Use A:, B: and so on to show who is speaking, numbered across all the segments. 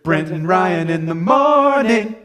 A: Brent and Ryan in the morning.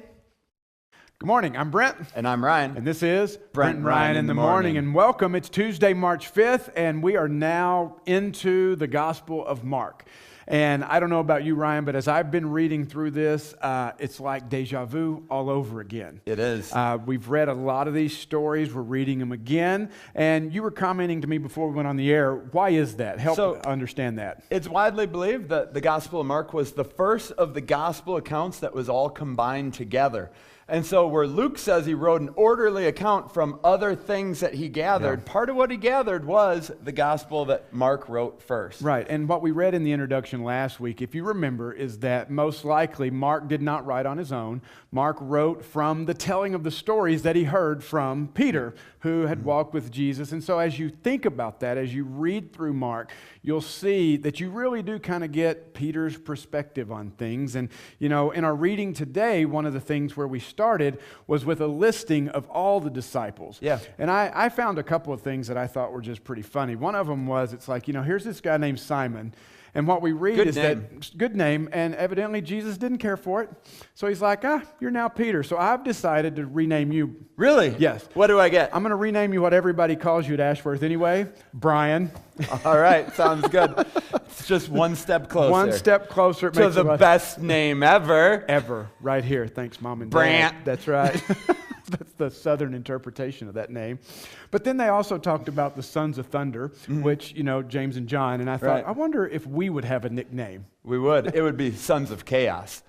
A: Good morning, I'm Brent.
B: And I'm Ryan.
A: And this is Brent and Ryan in the morning. And welcome, it's Tuesday, March 5th, and we are now into the Gospel of Mark. And I don't know about you, Ryan, but as I've been reading through this, it's like deja vu all over again.
B: It is.
A: We've read a lot of these stories. We're reading them again. And you were commenting to me before we went on the air. Why is that? Help understand that.
B: It's widely believed that the Gospel of Mark was the first of the Gospel accounts that was all combined together. And so where Luke says he wrote an orderly account from other things that he gathered, part of what he gathered was the gospel that Mark wrote first.
A: Right, and what we read in the introduction last week, if you remember, is that most likely Mark did not write on his own. Mark wrote from the telling of the stories that he heard from Peter, who had walked with Jesus. And so as you think about that, as you read through Mark, you'll see that you really do kind of get Peter's perspective on things. And, you know, in our reading today, one of the things where we started was with a listing of all the disciples.
B: Yeah.
A: And I found a couple of things that I thought were just pretty funny. One of them was, it's like, you know, here's this guy named Simon. And what we read is that, good name, and evidently Jesus didn't care for it. So he's like, you're now Peter. So I've decided to rename you.
B: Really?
A: Yes.
B: What do I get?
A: I'm going to rename you what everybody calls you at Ashworth anyway, Brian.
B: All right, sounds good. It's just one step closer.
A: One step closer.
B: To the best name ever.
A: Ever. Right here. Thanks, Mom and Dad.
B: Brent.
A: That's right. That's the southern interpretation of that name. But then they also talked about the Sons of Thunder, which, you know, James and John. And I thought, I wonder if we would have a nickname.
B: We would. It would be Sons of Chaos.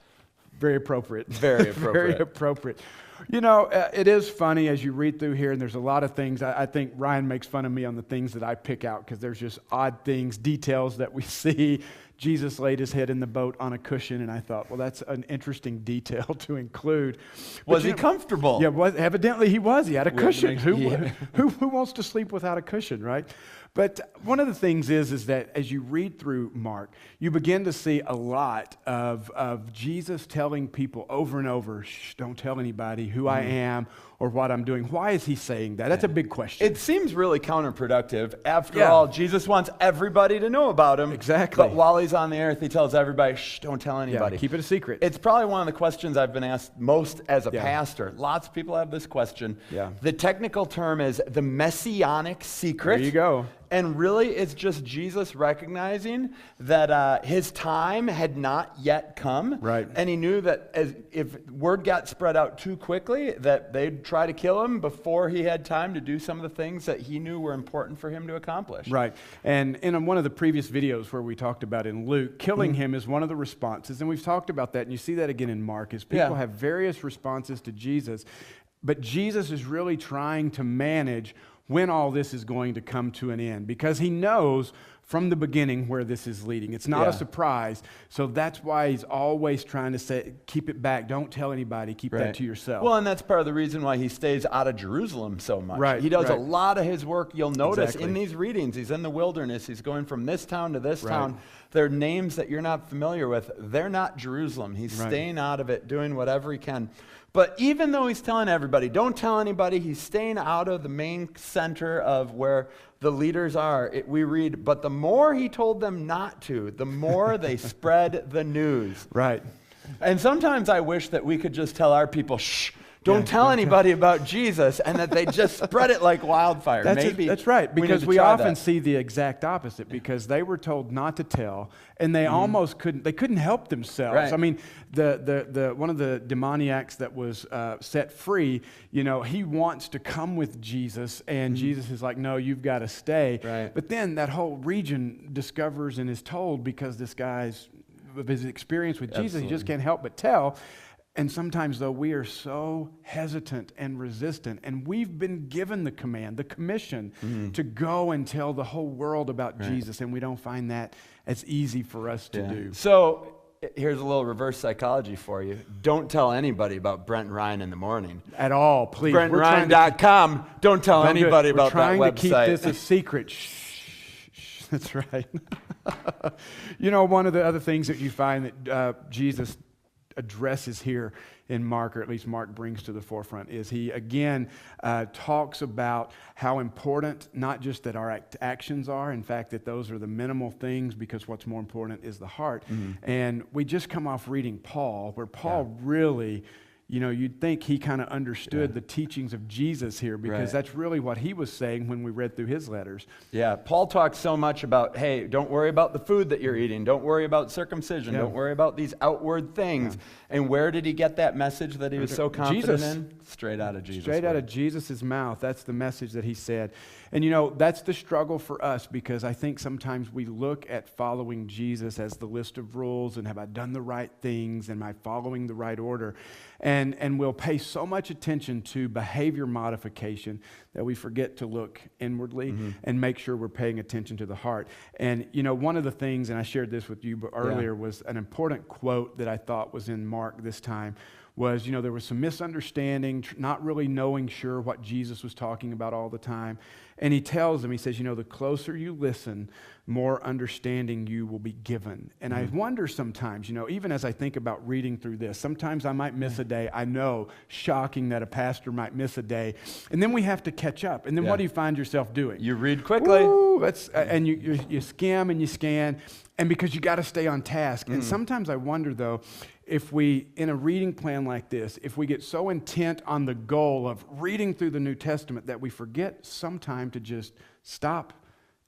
A: Very appropriate.
B: Very appropriate.
A: Very appropriate. You know, it is funny as you read through here, and there's a lot of things. I think Ryan makes fun of me on the things that I pick out because there's just odd things, details that we see. Jesus laid his head in the boat on a cushion, and I thought, well, that's an interesting detail to include.
B: Was he comfortable?
A: Yeah, evidently he was. He had a cushion. Who wants to sleep without a cushion, right? But one of the things is that as you read through Mark, you begin to see a lot of Jesus telling people over and over, shh, don't tell anybody who I am or what I'm doing. Why is he saying that? That's a big question.
B: It seems really counterproductive. After all, Jesus wants everybody to know about him.
A: Exactly.
B: But while he's on the earth, he tells everybody, shh, don't tell anybody.
A: Yeah, keep it a secret.
B: It's probably one of the questions I've been asked most as a pastor. Lots of people have this question.
A: Yeah.
B: The technical term is the messianic secret.
A: There you go.
B: And really, it's just Jesus recognizing that his time had not yet come.
A: Right.
B: And he knew that if word got spread out too quickly, that they'd try to kill him before he had time to do some of the things that he knew were important for him to accomplish.
A: Right. And in one of the previous videos where we talked about in Luke, killing him is one of the responses. And we've talked about that, and you see that again in Mark, is people have various responses to Jesus. But Jesus is really trying to manage when all this is going to come to an end, because he knows from the beginning where this is leading. It's not a surprise. So that's why he's always trying to say, keep it back. Don't tell anybody. Keep that to yourself.
B: Well, and that's part of the reason why he stays out of Jerusalem so much.
A: Right.
B: He does a lot of his work. You'll notice in these readings, he's in the wilderness. He's going from this town to this town. They're names that you're not familiar with. They're not Jerusalem. He's staying out of it, doing whatever he can. But even though he's telling everybody, don't tell anybody, he's staying out of the main center of where the leaders are. We read, but the more he told them not to, the more they spread the news.
A: Right.
B: And sometimes I wish that we could just tell our people, shh, don't tell anybody about Jesus, and that they just spread it like wildfire.
A: That's right, because we often see the exact opposite, because they were told not to tell, and they almost couldn't help themselves.
B: Right.
A: I mean, the one of the demoniacs that was set free, you know, he wants to come with Jesus, and Jesus is like, no, you've got to stay.
B: Right.
A: But then that whole region discovers and is told, because this guy's, of his experience with Jesus, he just can't help but tell. And sometimes, though, we are so hesitant and resistant, and we've been given the command, the commission, to go and tell the whole world about Jesus, and we don't find that as easy for us to do.
B: So here's a little reverse psychology for you. Don't tell anybody about Brent and Ryan in the morning.
A: At all, please.
B: BrentandRyan.com. Don't tell anybody about that website.
A: We're trying to keep this a secret. Shh. That's right. You know, one of the other things that you find that Jesus addresses here in Mark, or at least Mark brings to the forefront, is he again talks about how important not just that our actions are, in fact, that those are the minimal things, because what's more important is the heart. And we just come off reading Paul, where Paul really, you'd think he kind of understood the teachings of Jesus here, because that's really what he was saying when we read through his letters. Yeah,
B: Paul talks so much about, hey, don't worry about the food that you're eating. Don't worry about circumcision. Don't worry about these outward things. And where did he get that message that he was so confident in? Straight out of Jesus.
A: Straight out of Jesus' mouth. That's the message that he said. And that's the struggle for us, because I think sometimes we look at following Jesus as the list of rules, and have I done the right things? Am I following the right order? And we'll pay so much attention to behavior modification that we forget to look inwardly and make sure we're paying attention to the heart. And, one of the things, and I shared this with you earlier, was an important quote that I thought was in Mark this time, was, there was some misunderstanding, not really knowing sure what Jesus was talking about all the time. And he tells them, he says, the closer you listen, more understanding you will be given. And I wonder sometimes, even as I think about reading through this, sometimes I might miss a day. I know, shocking that a pastor might miss a day. And then we have to catch up. And then what do you find yourself doing?
B: You read quickly.
A: Ooh, and you skim and you scan, and because you got to stay on task. And sometimes I wonder, though, if we, in a reading plan like this, if we get so intent on the goal of reading through the New Testament that we forget sometime to just stop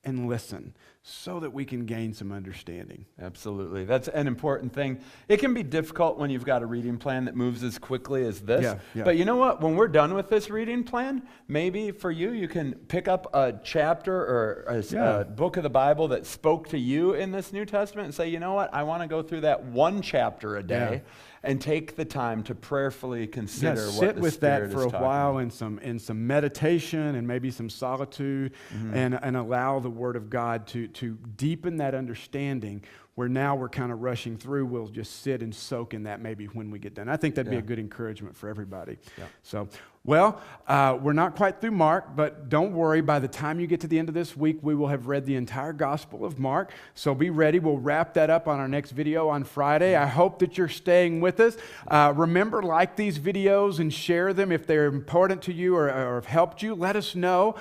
A: and listen, so that we can gain some understanding.
B: Absolutely. That's an important thing. It can be difficult when you've got a reading plan that moves as quickly as this. But you know what? When we're done with this reading plan, maybe for you can pick up a chapter or a book of the Bible that spoke to you in this New Testament and say, you know what? I want to go through that one chapter a day. And take the time to prayerfully consider what
A: sit
B: the
A: with
B: Spirit
A: that for a while in some meditation and maybe some solitude, and allow the Word of God to deepen that understanding, where now we're kind of rushing through. We'll just sit and soak in that maybe when we get done. I think that'd be a good encouragement for everybody. So, well, we're not quite through Mark, but don't worry. By the time you get to the end of this week, we will have read the entire Gospel of Mark. So be ready. We'll wrap that up on our next video on Friday. I hope that you're staying with us. Remember, like these videos and share them if they're important to you or have helped you. Let us know.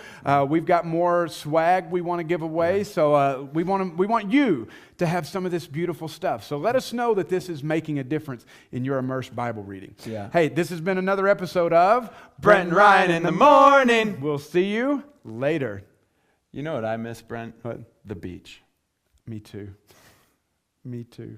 A: We've got more swag we want to give away, so we want you to have some of this beautiful stuff. So let us know that this is making a difference in your immersed Bible reading. Hey, this has been another episode of
B: Brent and Ryan in the morning.
A: We'll see you later.
B: You know what I miss, Brent?
A: What?
B: The beach.
A: Me too. Me too.